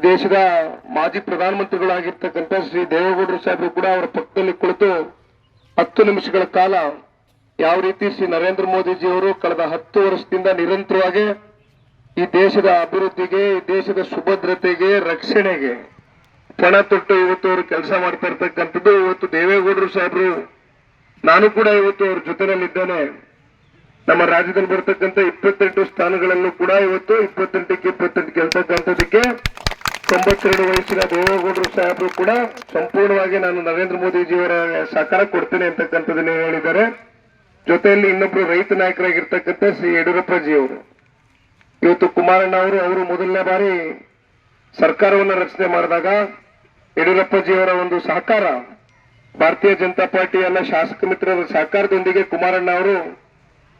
ದೇಶದ ಮಾಜಿ ಪ್ರಧಾನಮಂತ್ರಿಗಳಾಗಿರ್ತಕ್ಕಂಥ ಶ್ರೀ ದೇವೇಗೌಡರು ಸಾಹೇಬರು ಕೂಡ ಅವರ ಪಕ್ಕದಲ್ಲಿ ಕುಳಿತು 10 ನಿಮಿಷಗಳ ಕಾಲ ಯಾವ ರೀತಿ ಶ್ರೀ ನರೇಂದ್ರ ಮೋದಿಜಿಯವರು ಕಳೆದ 10 ವರ್ಷದಿಂದ ನಿರಂತರವಾಗಿ ಈ ದೇಶದ ಅಭಿವೃದ್ಧಿಗೆ, ಈ ದೇಶದ ಸುಭದ್ರತೆಗೆ, ರಕ್ಷಣೆಗೆ ಪಣ ತೊಟ್ಟು ಇವತ್ತು ಅವರು ಕೆಲಸ ಮಾಡ್ತಾ ಇರ್ತಕ್ಕಂಥದ್ದು. ಇವತ್ತು ದೇವೇಗೌಡರು ಸಾಹೇಬರು, ನಾನು ಕೂಡ ಇವತ್ತು ಅವ್ರ ಜೊತೆನಲ್ಲಿದ್ದೇನೆ. ನಮ್ಮ ರಾಜ್ಯದಲ್ಲಿ ಬರ್ತಕ್ಕಂಥ 28 ಸ್ಥಾನಗಳನ್ನು ಕೂಡ ಇವತ್ತು 28ಕ್ಕೆ 28 ಗೆಲ್ತಕ್ಕಂಥದಕ್ಕೆ 92 ವಯಸ್ಸಿನ ದೇವೇಗೌಡರು ಸಾಹೇಬರು ಕೂಡ ಸಂಪೂರ್ಣವಾಗಿ ನಾನು ನರೇಂದ್ರ ಮೋದಿಜಿಯವರ ಸಹಕಾರ ಕೊಡ್ತೇನೆ ಅಂತಕ್ಕಂಥದ್ದನ್ನ ಹೇಳಿದ್ದಾರೆ. ಜೊತೆಯಲ್ಲಿ ಇನ್ನೊಬ್ರು ರೈತ ನಾಯಕರಾಗಿರ್ತಕ್ಕಂಥ ಶ್ರೀ ಯಡಿಯೂರಪ್ಪಜಿಯವರು, ಇವತ್ತು ಕುಮಾರಣ್ಣ ಅವರು ಮೊದಲನೇ ಬಾರಿ ಸರ್ಕಾರವನ್ನು ರಚನೆ ಮಾಡಿದಾಗ ಯಡಿಯೂರಪ್ಪಜಿಯವರ ಒಂದು ಸಹಕಾರ, ಭಾರತೀಯ ಜನತಾ ಪಾರ್ಟಿಯನ್ನ ಶಾಸಕ ಮಿತ್ರರ ಸಹಕಾರದೊಂದಿಗೆ ಕುಮಾರಣ್ಣ ಅವರು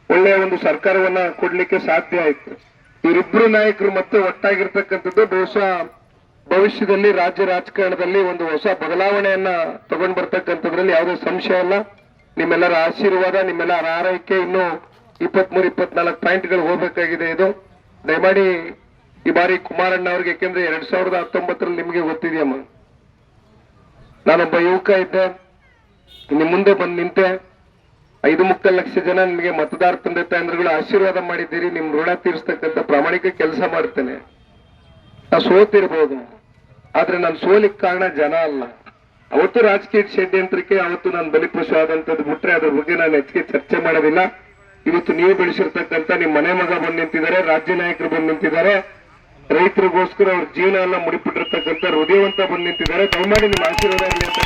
ಒಳ್ಳೆಯ ಒಂದು ಸರ್ಕಾರವನ್ನ ಕೊಡ್ಲಿಕ್ಕೆ ಸಾಧ್ಯ ಆಯಿತು. ಇವರಿಬ್ಬರು ನಾಯಕರು ಮತ್ತೆ ಒಟ್ಟಾಗಿರ್ತಕ್ಕಂಥದ್ದು ಬಹುಶಃ ಭವಿಷ್ಯದಲ್ಲಿ ರಾಜ್ಯ ರಾಜಕಾರಣದಲ್ಲಿ ಒಂದು ಹೊಸ ಬದಲಾವಣೆಯನ್ನ ತಗೊಂಡ್ ಬರ್ತಕ್ಕಂಥದ್ರಲ್ಲಿ ಯಾವುದೇ ಸಂಶಯ ಇಲ್ಲ. ನಿಮ್ಮೆಲ್ಲರ ಆಶೀರ್ವಾದ, ನಿಮ್ಮೆಲ್ಲರ ಆರೈಕೆ, ಇನ್ನು 23-24 ಪಾಯಿಂಟ್ಗಳು ಹೋಗಬೇಕಾಗಿದೆ. ಇದು ದಯಮಾಡಿ ಈ ಬಾರಿ ಕುಮಾರಣ್ಣ ಅವ್ರಿಗೆ, ಯಾಕೆಂದ್ರೆ 2019ರಲ್ಲಿ ನಿಮಗೆ ಗೊತ್ತಿದೆಯಮ್ಮ, ನಾನೊಬ್ಬ ಯುವಕ ಇದ್ದೆ, ನಿಮ್ ಮುಂದೆ ಬಂದು ನಿಂತೆ, 5 ಲಕ್ಷ ಜನ ನಿಮಗೆ ಮತದಾರ ತಂದೆ ತಾಯಂದ್ರುಗಳು ಆಶೀರ್ವಾದ ಮಾಡಿದ್ದೀರಿ. ನಿಮ್ ಋಣ ತೀರಿಸ್ತಕ್ಕಂಥ ಪ್ರಾಮಾಣಿಕ ಕೆಲಸ ಮಾಡ್ತೇನೆ. ನಾ ಸೋತಿರ್ಬೋದು, ಆದ್ರೆ ನಾನು ಸೋಲಿಕ್ಕೆ ಕಾರಣ ಜನ ಅಲ್ಲ. ಅವತ್ತು ರಾಜಕೀಯ ಷಡ್ಯಂತ್ರಕ್ಕೆ ಅವತ್ತು ನಾನು ಬಲಿಪಶು ಆದಂತದ್ದು ಬಿಟ್ರೆ ಅದ್ರ ಬಗ್ಗೆ ನಾನು ಹೆಚ್ಚಿಗೆ ಚರ್ಚೆ ಮಾಡೋದಿಲ್ಲ. ಇವತ್ತು ನೀವು ಬೆಳೆಸಿರ್ತಕ್ಕಂಥ ನಿಮ್ ಮನೆ ಮಗ ಬಂದು ನಿಂತಿದ್ದಾರೆ, ರಾಜ್ಯ ನಾಯಕರು ಬಂದು ನಿಂತಿದ್ದಾರೆ, ರೈತರಿಗೋಸ್ಕರ ಅವ್ರ ಜೀವನ ಎಲ್ಲ ಮುಡಿಪಿಟ್ಟಿರ್ತಕ್ಕಂಥ ಹೃದಯವಂತ ಬಂದು ನಿಂತಿದ್ದಾರೆ. ದಯಮಾಡಿ ನಿಮ್ಮ ಆಶೀರ್ವಾದ ಇರಲಿ ಅಂತ